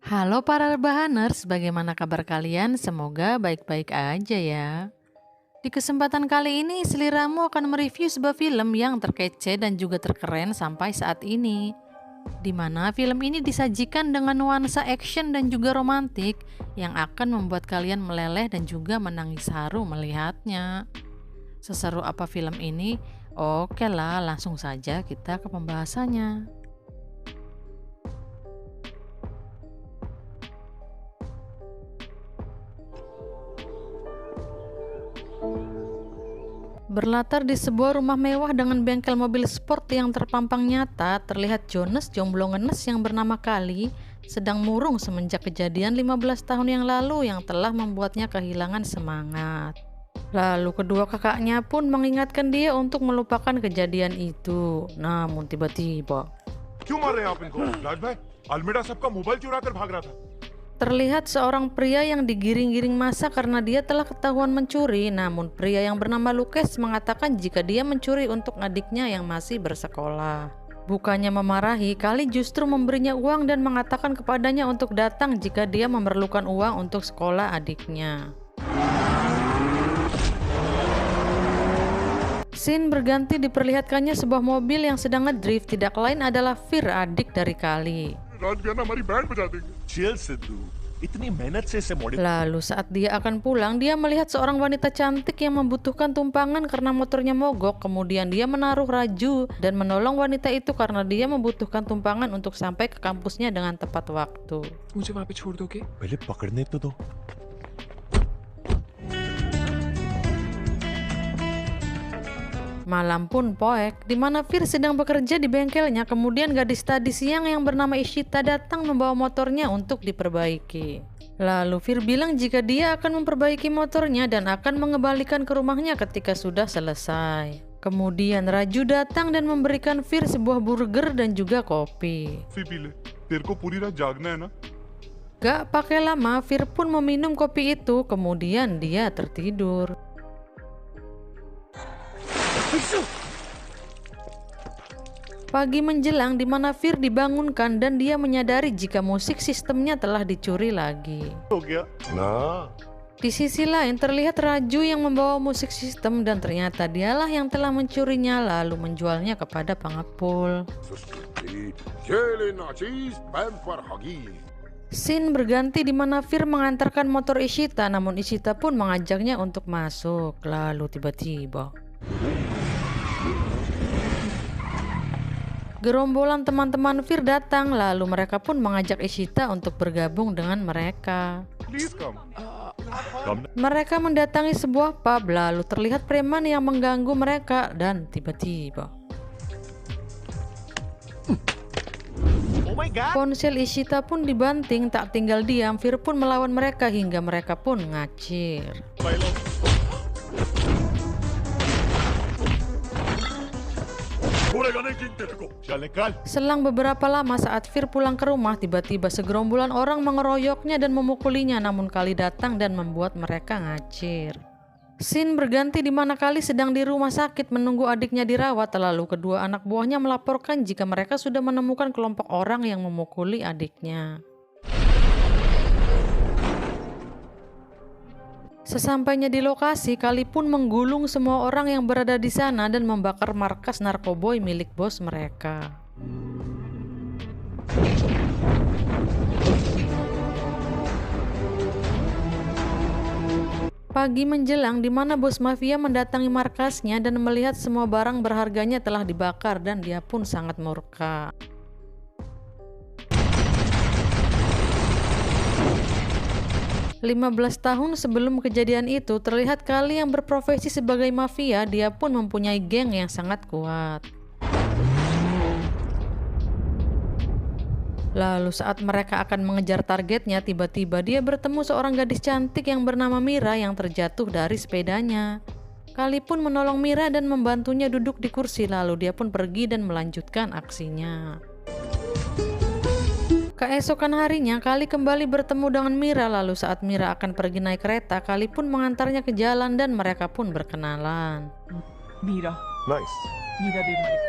Halo para rebahaners, bagaimana kabar kalian? Semoga baik-baik aja ya. Di kesempatan kali ini, Seliramu akan mereview sebuah film yang terkece dan juga terkeren sampai saat ini. Di mana film ini disajikan dengan nuansa action dan juga romantik yang akan membuat kalian meleleh dan juga menangis haru melihatnya. Seseru apa film ini? Oke lah, langsung saja kita ke pembahasannya. Berlatar di sebuah rumah mewah dengan bengkel mobil sport yang terpampang nyata, terlihat Jonas, jomblo ngenes yang bernama Kali, sedang murung semenjak kejadian 15 tahun yang lalu yang telah membuatnya kehilangan semangat. Lalu kedua kakaknya pun mengingatkan dia untuk melupakan kejadian itu. Namun tiba-tiba क्यों मार रहे हैं आप इनको? राज भाई, अल्मेडा सबका मोबाइल चुरा कर भाग रहा था। terlihat seorang pria yang digiring-giring massa karena dia telah ketahuan mencuri. Namun pria yang bernama Lucas mengatakan jika dia mencuri untuk adiknya yang masih bersekolah. Bukannya memarahi, Kali justru memberinya uang dan mengatakan kepadanya untuk datang jika dia memerlukan uang untuk sekolah adiknya. Scene berganti diperlihatkannya sebuah mobil yang sedang ngedrift, tidak lain adalah Fir, adik dari Kali. राज भैया ना हमारी बैंड बजा देंगे। चिल सिद्धू, इतनी मेहनत से इसे modify Lalu saat dia akan pulang, dia melihat seorang wanita cantik yang membutuhkan tumpangan karena motornya mogok. Kemudian dia menaruh Raju dan menolong wanita itu karena dia membutuhkan tumpangan untuk sampai ke kampusnya dengan tepat waktu. मुझे वहाँ पे छोड़ दोगे? पहले पकड़ने तो दो। Malam pun poek, di mana Fir sedang bekerja di bengkelnya. Kemudian gadis tadi siang yang bernama Ishita datang membawa motornya untuk diperbaiki. Lalu Fir bilang jika dia akan memperbaiki motornya dan akan mengembalikan ke rumahnya ketika sudah selesai. Kemudian Raju datang dan memberikan Fir sebuah burger dan juga kopi. फी पी ले, तेरे को पूरी रात जागना है ना? Gak pakai lama, Fir pun meminum kopi itu, kemudian dia tertidur. Pagi menjelang di mana Fir dibangunkan dan dia menyadari jika musik sistemnya telah dicuri lagi. हो गया ना। Di sisi lain terlihat Raju yang membawa musik sistem dan ternyata dialah yang telah mencurinya lalu menjualnya kepada pengepul. ये लेना चीज पैम पर हगी। Scene berganti di mana Fir mengantarkan motor Ishita, namun Ishita pun mengajaknya untuk masuk. Lalu tiba-tiba gerombolan teman-teman Fir datang, lalu mereka pun mengajak Ishita untuk bergabung dengan mereka. Please come. Mereka mendatangi sebuah pub, lalu terlihat preman yang mengganggu mereka dan tiba-tiba Oh my god। ponsel Ishita pun dibanting. Tak tinggal diam, Fir pun melawan mereka hingga mereka pun ngacir. छोड़ेगा नहीं किंग तेरे को। चल निकल। Selang beberapa lama saat Fir pulang ke rumah, tiba-tiba segerombolan orang mengeroyoknya dan memukulinya, namun Kali datang dan membuat mereka ngacir. Scene berganti di mana Kali sedang di rumah sakit menunggu adiknya dirawat, lalu kedua anak buahnya melaporkan jika mereka sudah menemukan kelompok orang yang memukuli adiknya. Sesampainya di lokasi, Kali pun menggulung semua orang yang berada di sana dan membakar markas narkoboy milik bos mereka. Pagi menjelang di mana bos mafia mendatangi markasnya dan melihat semua barang berharganya telah dibakar dan dia pun sangat murka. "15 tahun sebelum kejadian itu, terlihat Kali yang berprofesi sebagai mafia, dia pun mempunyai geng yang sangat kuat. Lalu saat mereka akan mengejar targetnya, tiba-tiba dia bertemu seorang gadis cantik yang bernama Mira yang terjatuh dari sepedanya. Kali pun menolong Mira dan membantunya duduk di kursi, lalu dia pun pergi dan melanjutkan aksinya. Keesokan harinya, Kali kembali bertemu dengan Mira, lalu saat Mira akan pergi naik kereta, Kali pun mengantarnya ke jalan dan mereka pun berkenalan. Meera nice. Meera Dev Malik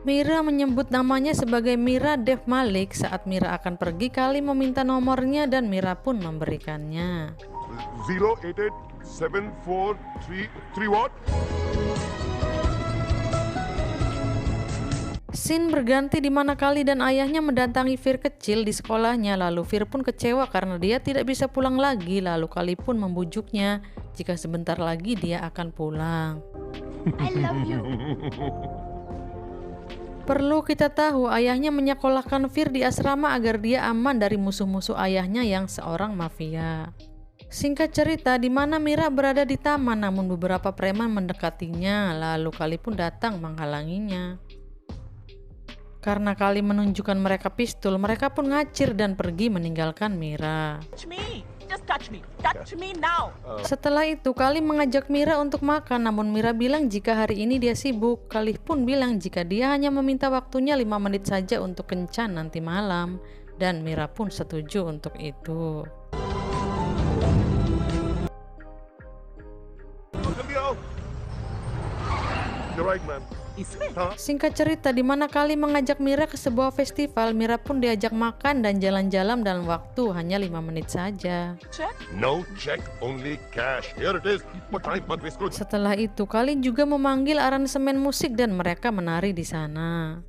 Mira menyebut namanya sebagai Mira Dev Malik. Saat Mira akan pergi, Kali meminta nomornya dan Mira pun memberikannya. 088743 what? Scene berganti di mana Kali dan ayahnya mendatangi Fir kecil di sekolahnya. Lalu Fir pun kecewa karena dia tidak bisa pulang lagi. Lalu Kali pun membujuknya jika sebentar lagi dia akan pulang. I love you. Perlu kita tahu, ayahnya menyekolahkan Fir di asrama agar dia aman dari musuh-musuh ayahnya yang seorang mafia. Singkat cerita, di mana Mira berada di taman namun beberapa preman mendekatinya. Lalu Kali pun datang menghalanginya. Karena Kali menunjukkan mereka pistol, mereka pun ngacir dan pergi meninggalkan Mira. Touch me. Just touch me. Touch me now. Setelah itu, Kali mengajak Mira untuk makan, namun Mira bilang jika hari ini dia sibuk. Kali pun bilang jika dia hanya meminta waktunya 5 menit saja untuk kencan nanti malam. Dan Mira pun setuju untuk itu. You're right, man. इसमें Singkat cerita, di mana Kali mengajak Mira ke sebuah festival, Mira pun diajak makan dan jalan-jalan dalam waktu hanya 5 menit saja. check. No check, only cash. Here it is. What time, but waste good. Setelah itu, Kali juga memanggil aransemen musik dan mereka menari di sana.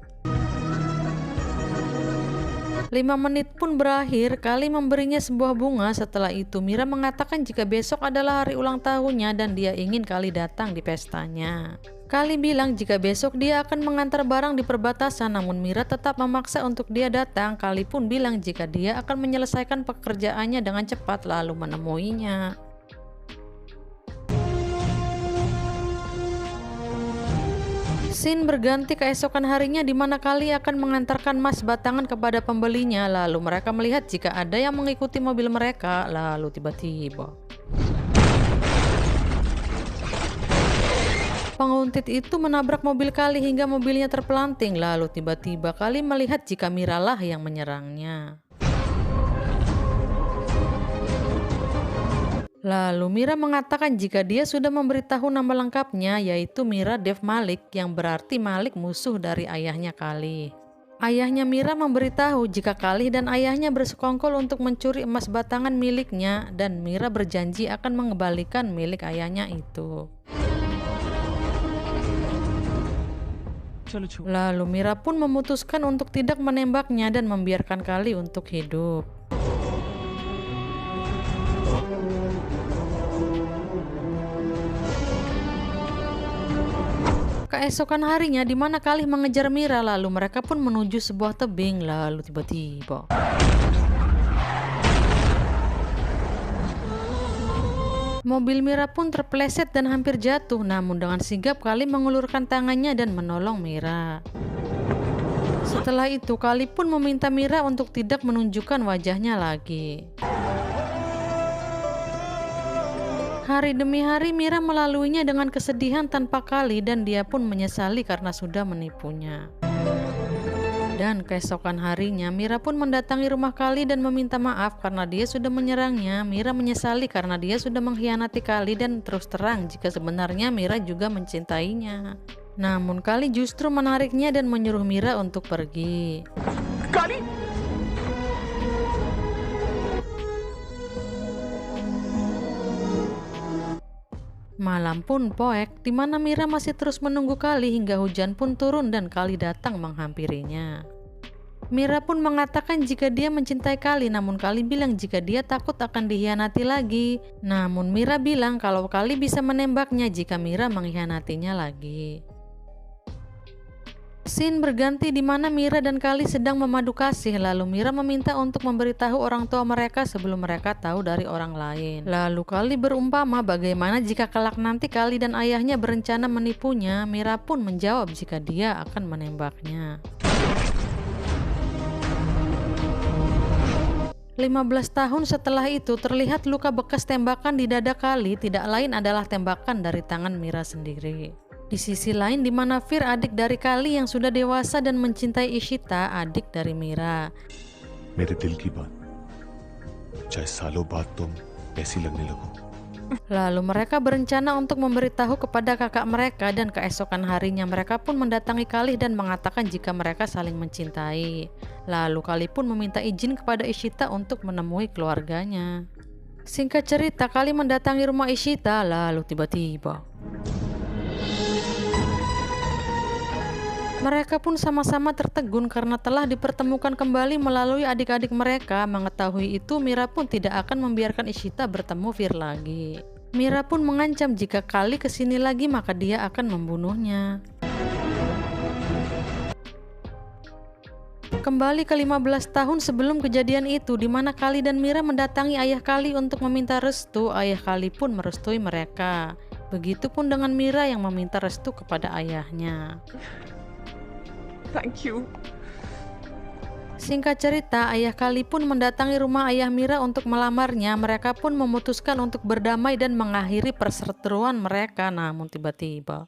5 menit pun berakhir, Kali memberinya sebuah bunga. Setelah itu, Mira mengatakan jika besok adalah hari ulang tahunnya dan dia ingin Kali datang di pestanya. Kali bilang jika besok dia akan mengantar barang di perbatasan, namun Mira tetap memaksa untuk dia datang. Kali pun bilang jika dia akan menyelesaikan pekerjaannya dengan cepat lalu menemuinya. Scene berganti keesokan harinya di mana Kali akan mengantarkan emas batangan kepada pembelinya. Lalu mereka melihat jika ada yang mengikuti mobil mereka. Lalu tiba-tiba penguntit itu menabrak mobil Kali hingga mobilnya terpelanting. Lalu tiba-tiba Kali melihat jika Mira lah yang menyerangnya. Lalu Mira mengatakan jika dia sudah memberitahu nama lengkapnya, yaitu Mira Dev Malik, yang berarti Malik musuh dari ayahnya Kali. Ayahnya Mira memberitahu jika Kali dan ayahnya bersekongkol untuk mencuri emas batangan miliknya dan Mira berjanji akan mengembalikan milik ayahnya itu. Lalu Mira pun memutuskan untuk tidak menembaknya dan membiarkan Kali untuk hidup. Keesokan harinya di mana Kali mengejar Mira, lalu mereka pun menuju sebuah tebing. Lalu tiba-tiba mobil Mira pun terpeleset dan hampir jatuh, namun dengan sigap Kali mengulurkan tangannya dan menolong Mira. Setelah itu Kali pun meminta Mira untuk tidak menunjukkan wajahnya lagi. Hari demi hari Mira melaluinya dengan kesedihan tanpa Kali dan dia pun menyesali karena sudah menipunya. Dan keesokan harinya Mira pun mendatangi rumah Kali dan meminta maaf karena dia sudah menyerangnya. Mira menyesali karena dia sudah mengkhianati Kali dan terus terang jika sebenarnya Mira juga mencintainya. Namun Kali justru menariknya dan menyuruh Mira untuk pergi. Kali. Malam pun poek, di mana Mira masih terus menunggu Kali hingga hujan pun turun dan Kali datang menghampirinya. Mira pun mengatakan jika dia mencintai Kali, namun Kali bilang jika dia takut akan dikhianati lagi. Namun Mira bilang kalau Kali bisa menembaknya jika Mira mengkhianatinya lagi. Scene berganti di mana Mira dan Kali sedang memadu kasih. Lalu Mira meminta untuk memberitahu orang tua mereka sebelum mereka tahu dari orang lain. Lalu Kali berumpama bagaimana jika kelak nanti Kali dan ayahnya berencana menipunya. Mira pun menjawab jika dia akan menembaknya. 15 tahun setelah itu terlihat luka bekas tembakan di dada Kali, tidak lain adalah tembakan dari tangan Mira sendiri. Di sisi lain di mana Fir, adik dari Kali yang sudah dewasa dan mencintai Ishita, adik dari Mira. मेरे दिल की बात चाहे सालों बाद तुम ऐसी लगने लगो Lalu mereka berencana untuk memberitahu kepada kakak mereka dan keesokan harinya mereka pun mendatangi Kali dan mengatakan jika mereka saling mencintai. Lalu Kali pun meminta izin kepada Ishita untuk menemui keluarganya. Singkat cerita, Kali mendatangi rumah Ishita lalu tiba-tiba mereka pun sama-sama tertegun karena telah dipertemukan kembali melalui adik-adik mereka. Mengetahui itu, Mira pun tidak akan membiarkan Ishita bertemu Fir lagi. Mira pun mengancam jika Kali kesini lagi maka dia akan membunuhnya. Kembali ke 15 tahun sebelum kejadian itu, di mana Kali dan Mira mendatangi ayah Kali untuk meminta restu. Ayah Kali pun merestui mereka. Begitupun dengan Mira yang meminta restu kepada ayahnya. Thank you. Singkat cerita, ayah Kali pun mendatangi rumah ayah Mira untuk melamarnya. Mereka pun memutuskan untuk berdamai dan mengakhiri perseteruan mereka. Namun tiba-tiba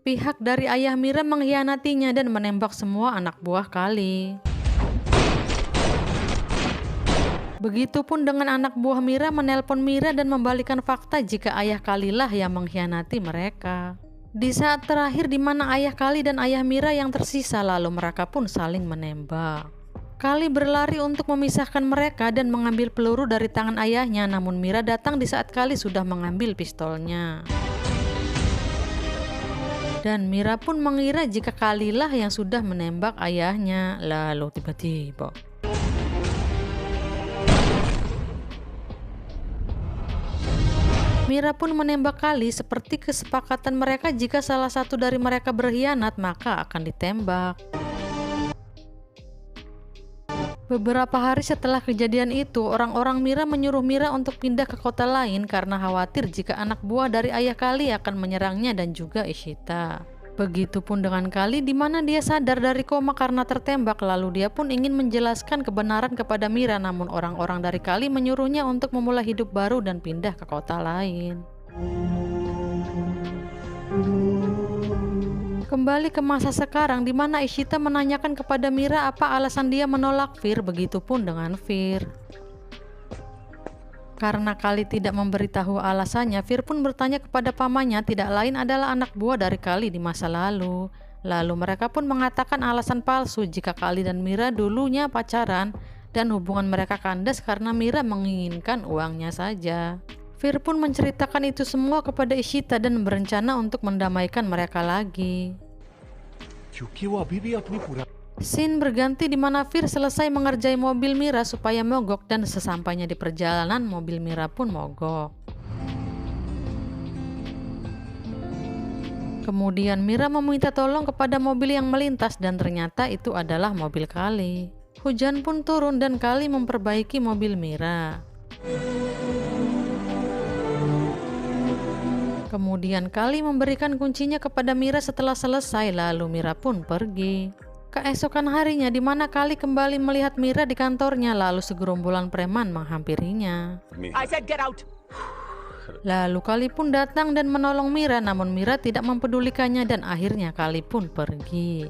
pihak dari ayah Mira mengkhianatinya dan menembak semua anak buah Kali. Begitupun dengan anak buah Mira menelpon Mira dan membalikan fakta jika ayah Kalilah yang mengkhianati mereka. Di saat terakhir di mana ayah Kali dan ayah Mira yang tersisa, lalu mereka pun saling menembak. Kali berlari untuk memisahkan mereka dan mengambil peluru dari tangan ayahnya, namun Mira datang di saat Kali sudah mengambil pistolnya. Dan Mira pun mengira jika Kalilah yang sudah menembak ayahnya. Lalu tiba-tiba Mira pun menembak Kali. Seperti kesepakatan mereka, jika salah satu dari mereka berkhianat maka akan ditembak. Beberapa hari setelah kejadian itu, orang-orang Mira menyuruh Mira untuk pindah ke kota lain karena khawatir jika anak buah dari ayah Kali akan menyerangnya dan juga Ishita. Begitupun dengan Kali, di mana dia sadar dari koma karena tertembak. Lalu dia pun ingin menjelaskan kebenaran kepada Mira, namun orang-orang dari Kali menyuruhnya untuk memulai hidup baru dan pindah ke kota lain. Kembali ke masa sekarang, di mana Ishita menanyakan kepada Mira apa alasan dia menolak Fir. Begitupun dengan Fir. Karena Kali tidak memberitahu alasannya, Fir pun bertanya kepada pamannya, tidak lain adalah anak buah dari Kali di masa lalu. Lalu mereka pun mengatakan alasan palsu jika Kali dan Mira dulunya pacaran dan hubungan mereka kandas karena Mira menginginkan uangnya saja. Fir pun menceritakan itu semua kepada Ishita dan berencana untuk mendamaikan mereka lagi. क्योंकि वो अभी भी अपनी पुरानी Scene berganti di mana Fir selesai mengerjai mobil Mira supaya mogok dan sesampainya di perjalanan mobil Mira pun mogok. Kemudian Mira meminta tolong kepada mobil yang melintas dan ternyata itu adalah mobil Kali. Hujan pun turun dan Kali memperbaiki mobil Mira. Kemudian Kali memberikan kuncinya kepada Mira setelah selesai, lalu Mira pun pergi. Keesokan harinya di mana Kali kembali melihat Mira di kantornya, lalu segerombolan preman menghampirinya. I said get out. Lalu Kali pun datang dan menolong Mira, namun Mira tidak mempedulikannya dan akhirnya Kali pun pergi.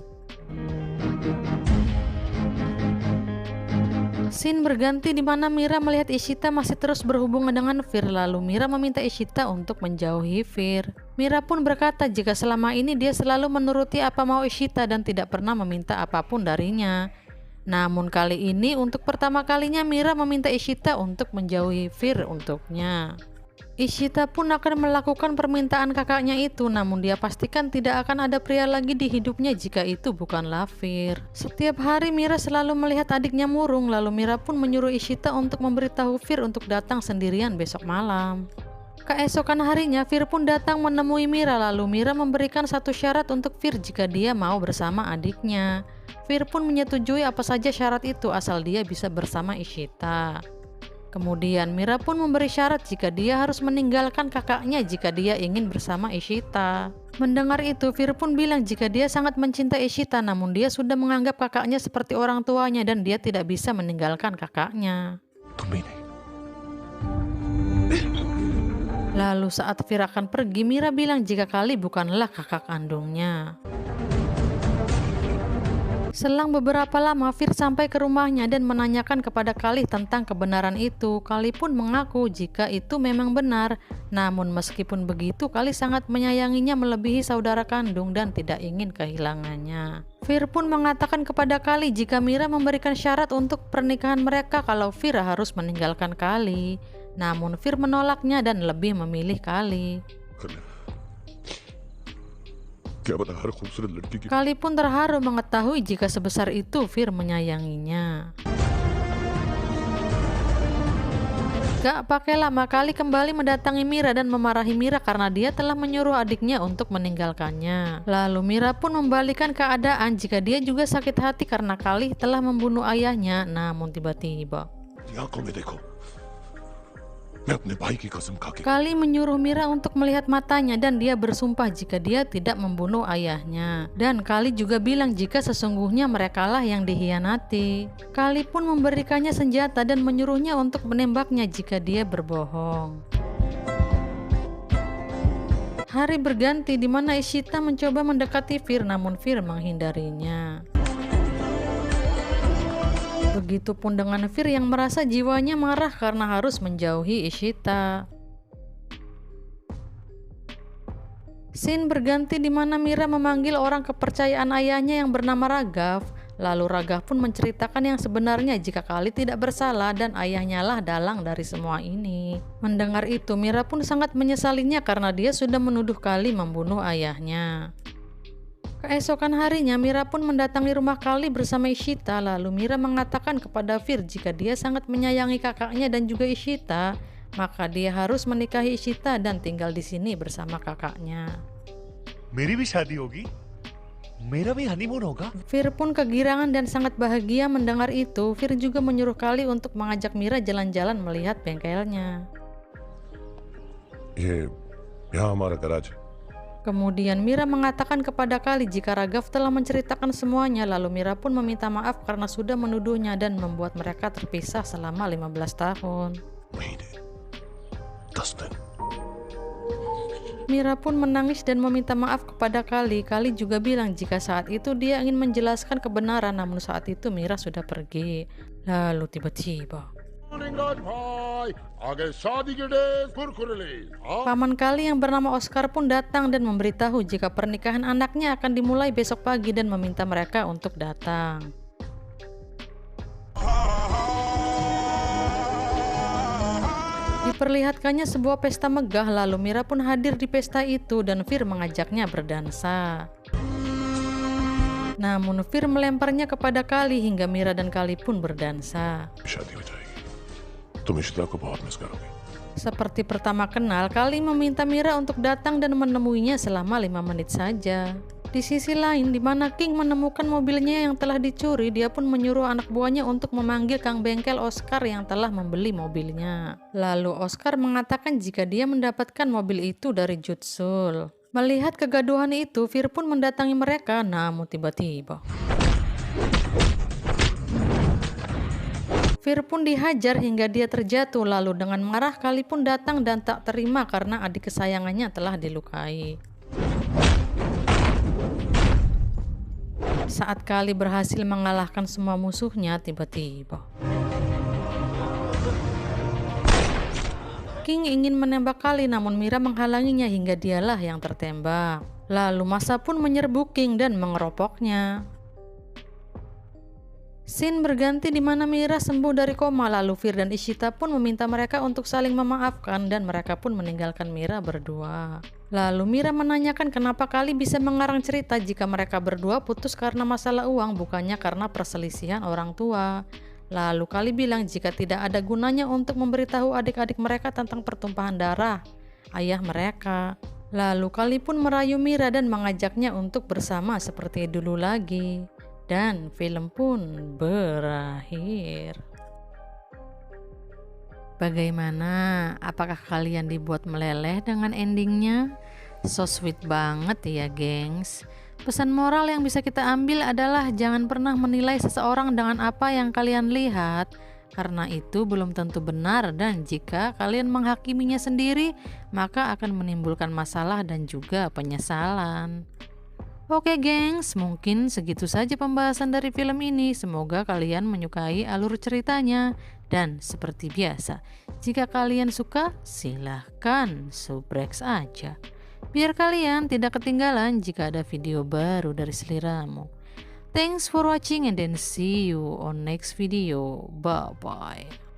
Scene berganti di mana Mira melihat Ishita masih terus berhubungan dengan Fir, lalu Mira meminta Ishita untuk menjauhi Fir. Mira pun berkata jika selama ini dia selalu menuruti apa mau Ishita dan tidak pernah meminta apapun darinya. Namun kali ini untuk pertama kalinya Mira meminta Ishita untuk menjauhi Fir untuknya. Ishita pun akan melakukan permintaan kakaknya itu, namun dia pastikan tidak akan ada pria lagi di hidupnya jika itu bukanlah Fir. Setiap hari Mira selalu melihat adiknya murung, lalu Mira pun menyuruh Ishita untuk memberitahu Fir untuk datang sendirian besok malam. Keesokan harinya Fir pun datang menemui Mira, lalu Mira memberikan satu syarat untuk Fir jika dia mau bersama adiknya. Fir pun menyetujui apa saja syarat itu asal dia bisa bersama Ishita. Kemudian Mira pun memberi syarat jika dia harus meninggalkan kakaknya jika dia ingin bersama Ishita. Mendengar itu, Fir pun bilang jika dia sangat mencintai Ishita, namun dia sudah menganggap kakaknya seperti orang tuanya dan dia tidak bisa meninggalkan kakaknya. Lalu saat Fir akan pergi, Mira bilang jika Kali bukanlah kakak kandungnya. Selang beberapa lama, Fir sampai ke rumahnya dan menanyakan kepada Khalid tentang kebenaran itu. Khalid pun mengaku jika itu memang benar. Namun meskipun begitu, Khalid sangat menyayanginya melebihi saudara kandung dan tidak ingin kehilangannya. Fir pun mengatakan kepada Khalid jika Mira memberikan syarat untuk pernikahan mereka kalau Fir harus meninggalkan Khalid. Namun Fir menolaknya dan lebih memilih Khalid. Khalid pun terharu mengetahui jika sebesar itu Fir menyayanginya. Gak pakai lama, Khalid kembali mendatangi Mira dan memarahi Mira karena dia telah menyuruh adiknya untuk meninggalkannya. Lalu Mira pun membalikan keadaan jika dia juga sakit hati karena Khalid telah membunuh ayahnya. Namun tiba-tiba Khalid menyuruh Mira untuk melihat matanya dan dia bersumpah jika dia tidak membunuh ayahnya. Dan Khalid juga bilang jika sesungguhnya merekalah yang dihianati. Khalid pun memberikannya senjata dan menyuruhnya untuk menembaknya jika dia berbohong. Hari berganti di mana Ishita mencoba mendekati Fir namun Fir menghindarinya. Begitupun dengan Fir yang merasa jiwanya marah karena harus menjauhi Ishita. Scene berganti di mana Mira memanggil orang kepercayaan ayahnya yang bernama Ragav. Lalu Ragav pun menceritakan yang sebenarnya jika Khalid tidak bersalah dan ayahnya lah dalang dari semua ini. Mendengar itu, Mira pun sangat menyesalinya karena dia sudah menuduh Khalid membunuh ayahnya. Keesokan harinya, Mira pun mendatangi rumah Khalid bersama Ishita. Lalu Mira mengatakan kepada Fir jika dia sangat menyayangi kakaknya dan juga Ishita, maka dia harus menikahi Ishita dan tinggal di sini bersama kakaknya. मेरी भी शादी होगी, मेरा भी हनीमून होगा. Fir pun kegirangan dan sangat bahagia mendengar itu. Fir juga menyuruh Khalid untuk mengajak Mira jalan-jalan melihat bengkelnya. ये यहाँ हमारा गैराज है. Kemudian Mira mengatakan kepada Khalid jika Ragav telah menceritakan semuanya. Lalu Mira pun meminta maaf karena sudah menuduhnya dan membuat mereka terpisah selama 15 tahun. Mira pun menangis dan meminta maaf kepada Khalid. Khalid juga bilang jika saat itu dia ingin menjelaskan kebenaran, namun saat itu Mira sudah pergi. Lalu tiba-tiba paman Khalid yang bernama Oscar pun datang dan memberitahu jika pernikahan anaknya akan dimulai besok pagi dan meminta mereka untuk datang. Diperlihatkannya sebuah pesta megah, lalu Mira pun hadir di pesta itu dan Fir mengajaknya berdansa. Namun Fir melemparnya kepada Khalid hingga Mira dan Khalid pun berdansa. Seperti pertama kenal, Khalid meminta Mira untuk datang dan menemuinya selama 5 menit saja. Di sisi lain, di mana King menemukan mobilnya yang telah dicuri, dia pun menyuruh anak buahnya untuk memanggil Kang Bengkel Oscar yang telah membeli mobilnya. Lalu Oscar mengatakan jika dia mendapatkan mobil itu dari Jutsul. Melihat kegaduhan itu, Fir pun mendatangi mereka, namun tiba-tiba Fir pun dihajar hingga dia terjatuh. Lalu dengan marah Khalid pun datang dan tak terima karena adik kesayangannya telah dilukai. Saat Khalid berhasil mengalahkan semua musuhnya, tiba-tiba King ingin menembak Khalid namun Mira menghalanginya hingga dialah yang tertembak. Lalu massa pun menyerbu King dan mengeropoknya. Scene berganti di mana Mira sembuh dari koma, lalu Fir dan Ishita pun meminta mereka untuk saling memaafkan dan mereka pun meninggalkan Mira berdua. Lalu Mira menanyakan kenapa Khalid bisa mengarang cerita jika mereka berdua putus karena masalah uang bukannya karena perselisihan orang tua. Lalu Khalid bilang jika tidak ada gunanya untuk memberitahu adik-adik mereka tentang pertumpahan darah ayah mereka. Lalu Khalid pun merayu Mira dan mengajaknya untuk bersama seperti dulu lagi. Dan film pun berakhir. Bagaimana? Apakah kalian dibuat meleleh dengan endingnya? So sweet banget ya gengs. Pesan moral yang bisa kita ambil adalah jangan pernah menilai seseorang dengan apa yang kalian lihat, karena itu belum tentu benar, dan jika kalian menghakiminya sendiri maka akan menimbulkan masalah dan juga penyesalan. Oke gengs, mungkin segitu saja pembahasan dari film ini. Semoga kalian menyukai alur ceritanya. Dan seperti biasa, jika kalian suka, silahkan subreks aja. Biar kalian tidak ketinggalan jika ada video baru dari seliramu. Thanks for watching and then see you on next video. Bye-bye.